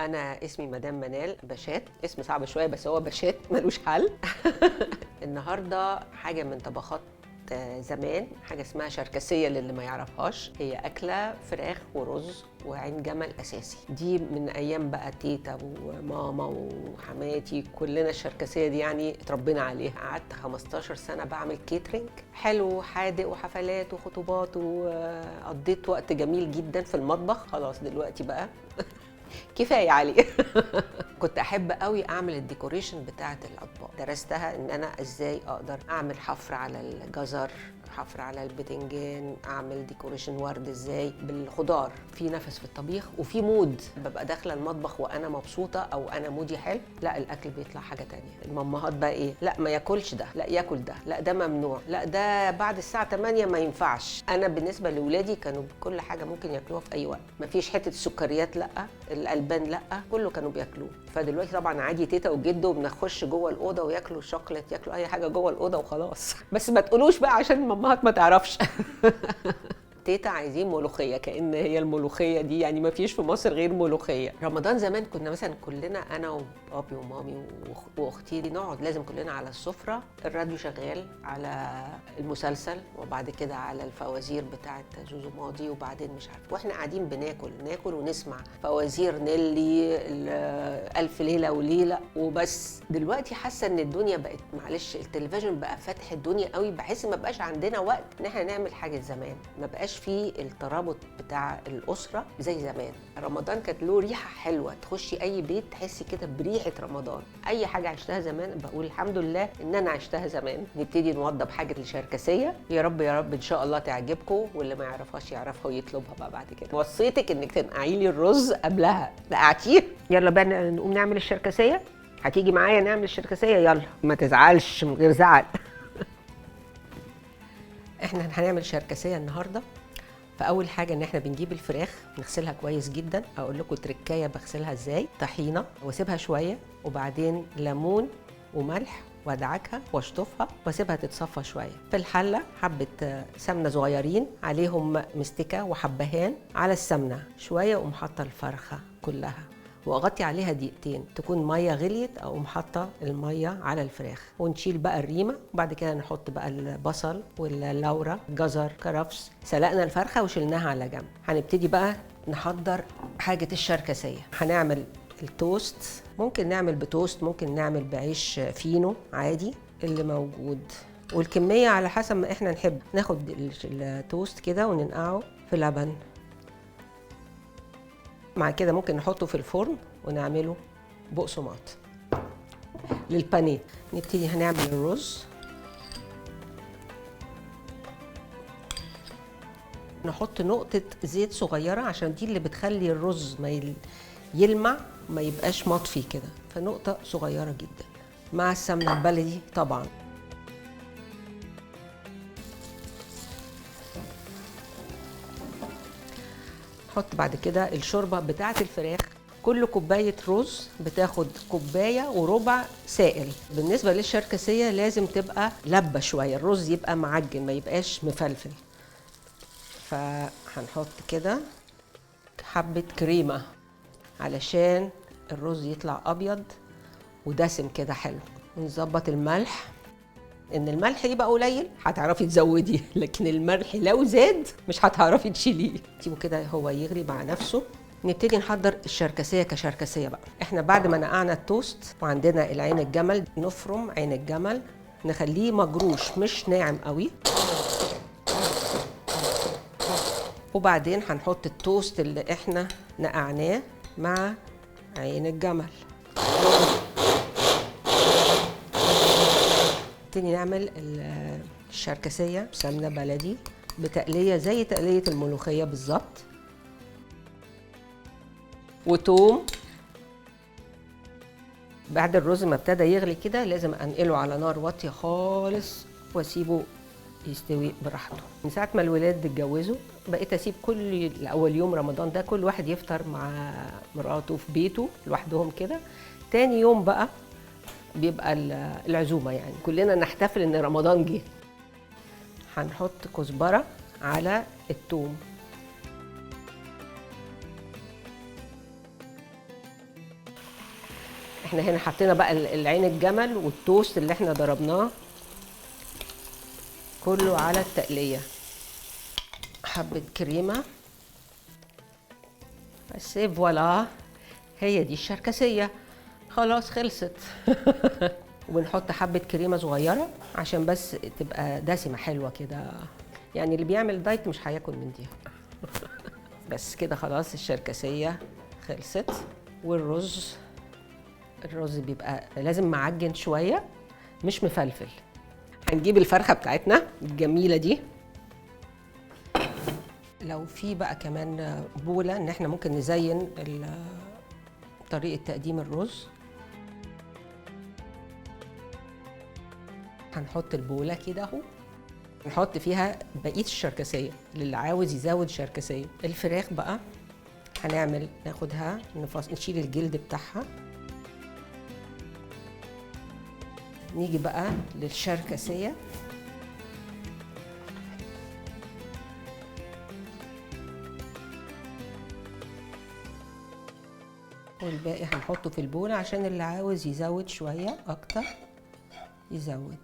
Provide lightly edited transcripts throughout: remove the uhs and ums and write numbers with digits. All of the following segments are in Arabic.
انا اسمي مدام منال باشات، اسم صعب شويه بس هو باشات ملوش حل. النهارده حاجه من طبخات زمان، حاجه اسمها شركسيه للي ما يعرفهاش. هي اكله فراخ ورز وعين جمل اساسي، دي من ايام بقى تيتا وماما وحماتي، كلنا الشركسيه دي يعني اتربينا عليها. قعدت 15 سنه بعمل كيترينج حلو حادق وحفلات وخطوبات، وقضيت وقت جميل جدا في المطبخ. خلاص دلوقتي بقى كفايه علي. كنت احب قوي اعمل الديكوريشن بتاعه الاطباق، درستها ان انا ازاي اقدر اعمل حفر على الجزر، حفر على البتنجان، اعمل ديكوريشن ورد ازاي بالخضار. في نفس في الطبيخ وفي مود، ببقى داخله المطبخ وانا مبسوطه او انا مودي حلو، لا الاكل بيطلع حاجه تانية. المامهات بقى ايه، لا ما ياكلش ده، لا ياكل ده، لا ده ممنوع، لا ده بعد الساعه 8 ما ينفعش. انا بالنسبه لاولادي كانوا كل حاجه ممكن ياكلوها في اي وقت، مفيش حته السكريات لا، الالبان لا، كله كانوا بياكلوه. فدلوقتي طبعا عادي تيتا وجده وبنخش جوه الاوضه وياكلوا الشوكليت، ياكلوا اي حاجه جوه الاوضه وخلاص. بس ما تقولوش بقى عشان المامهات ما تعرفش. تيتا عايزين ملوخيه، كأن هي الملوخيه دي يعني ما فيش في مصر غير ملوخيه. رمضان زمان كنا مثلا كلنا انا وبابي ومامي واختي دي نقعد لازم كلنا على السفره، الراديو شغال على المسلسل، وبعد كده على الفوازير بتاعه زوزو ماضي، وبعدين مش عارف، واحنا قاعدين ناكل ونسمع فوازير نيلي، الف ليله وليله وبس. دلوقتي حاسه ان الدنيا بقت معلش، التلفزيون بقى فاتح الدنيا قوي، بحيث ما بقاش عندنا وقت ان احنا نعمل حاجه زمان، ما بقاش فيه الترابط بتاع الاسره زي زمان. رمضان كانت له ريحه حلوه، تخشي اي بيت تحسي كده بريحه رمضان. اي حاجه عشتها زمان بقول الحمد لله ان انا عشتها زمان. نبتدي نوضب حاجه الشركسيه، يا رب يا رب ان شاء الله تعجبكم، واللي ما يعرفهاش يعرفها ويطلبها بقى بعد كده. وصيتك انك تنقعي لي الرز قبلها، نقعتيه. يلا بقى نقوم نعمل الشركسيه. هتيجي معايا نعمل الشركسيه؟ يلا ما تزعلش من غير زعل. احنا هنعمل شركسيه النهارده. فاول حاجه ان احنا بنجيب الفراخ نغسلها كويس جدا. اقول لكم تركايه بغسلها ازاي: طحينه واسيبها شويه، وبعدين ليمون وملح وادعكها واشطفها واسيبها تتصفى شويه. في الحله حبه سمنه صغيرين، عليهم مستكه وحبهان على السمنه شويه، واقوم حاطه الفرخه كلها واغطي عليها دقيقتين، تكون ميه غليت، اقوم حاطه الميه على الفراخ، ونشيل بقى الريمه. وبعد كده نحط بقى البصل واللورة، جزر، كرفس. سلقنا الفرخه وشلناها على جنب. هنبتدي بقى نحضر حاجه الشركسيه. هنعمل التوست، ممكن نعمل بتوست، ممكن نعمل بعيش فينو عادي اللي موجود، والكميه على حسب ما احنا نحب. ناخد التوست كده وننقعه في لبن، مع كده ممكن نحطه في الفرن ونعمله بقسماط للبانيه. نبتدي هنعمل الرز، نحط نقطة زيت صغيرة عشان دي اللي بتخلي الرز ما يلمع، ما يبقاش مطفي كده، فنقطة صغيرة جدا مع السمنة البلدي طبعا. نحط بعد كده الشوربة بتاعة الفراخ. كل كوباية رز بتاخد كوباية وربع سائل. بالنسبة للشركسية لازم تبقى لبة شوية، الرز يبقى معجن ما يبقاش مفلفل. فهنحط كده حبة كريمة علشان الرز يطلع أبيض ودسم كده حلو. ونظبط الملح، ان الملح يبقى قليل هتعرفي تزودي، لكن الملح لو زاد مش هتعرفي تشيليه. سيبه كده هو يغلي مع نفسه. نبتدي نحضر الشركسيه كشركسيه بقى. احنا بعد ما نقعنا التوست وعندنا العين الجمل، نفرم عين الجمل نخليه مجروش مش ناعم قوي، وبعدين هنحط التوست اللي احنا نقعناه مع عين الجمل. نبتدي نعمل الشركسيه بسمنه بلدي بتقليه زي تقليه الملوخيه بالظبط، وتوم. بعد الرز ما ابتدى يغلي كده لازم انقله على نار واطيه خالص واسيبه يستوي براحته. من ساعه ما الولاد اتجوزوا بقيت اسيب كل اول يوم رمضان ده كل واحد يفطر مع مراته في بيته لوحدهم كده. تاني يوم بقى بيبقى العزومه، يعني كلنا نحتفل ان رمضان جه. هنحط كزبره على الثوم، احنا هنا حطينا بقى العين الجمل والتوست اللي احنا ضربناه كله على التقلية. حبة كريمة بس فوالا، هي دي الشركسية، خلاص خلصت. وبنحط حبة كريمة صغيرة عشان بس تبقى دسمة حلوة كده، يعني اللي بيعمل دايت مش هياكل من دي. بس كده خلاص الشركسية خلصت. والرز، الرز بيبقى لازم معجن شوية مش مفلفل. هنجيب الفرخة بتاعتنا الجميلة دي. لو في بقى كمان بولة ان احنا ممكن نزين طريقة تقديم الرز. هنحط البولة كده اهو، نحط فيها بقية الشركسية للي عاوز يزود شركسية. الفراخ بقى ناخدها نشيل الجلد بتاعها. نيجي بقى للشركسية. والباقي هنحطه في البولة عشان اللي عاوز يزود شوية أكتر يزود.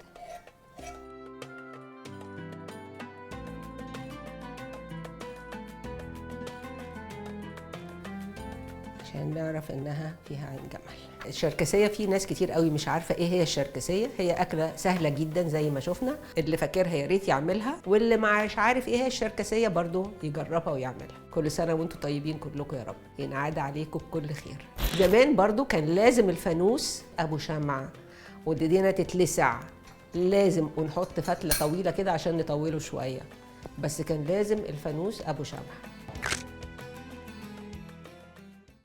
عشان نعرف انها فيها عين جمل. الشركسيه في ناس كتير قوي مش عارفه ايه هي الشركسيه. هي اكله سهله جدا زي ما شفنا، اللي فاكرها يا ريت يعملها، واللي مش عارف ايه هي الشركسيه برضو يجربها ويعملها. كل سنه وانتم طيبين كلكم يا رب، ينعاد عليكم بكل خير. زمان برضو كان لازم الفانوس ابو شمعة وايدينا تتلسع، لازم، ونحط فتله طويله كده عشان نطوله شويه، بس كان لازم الفانوس ابو شمعة.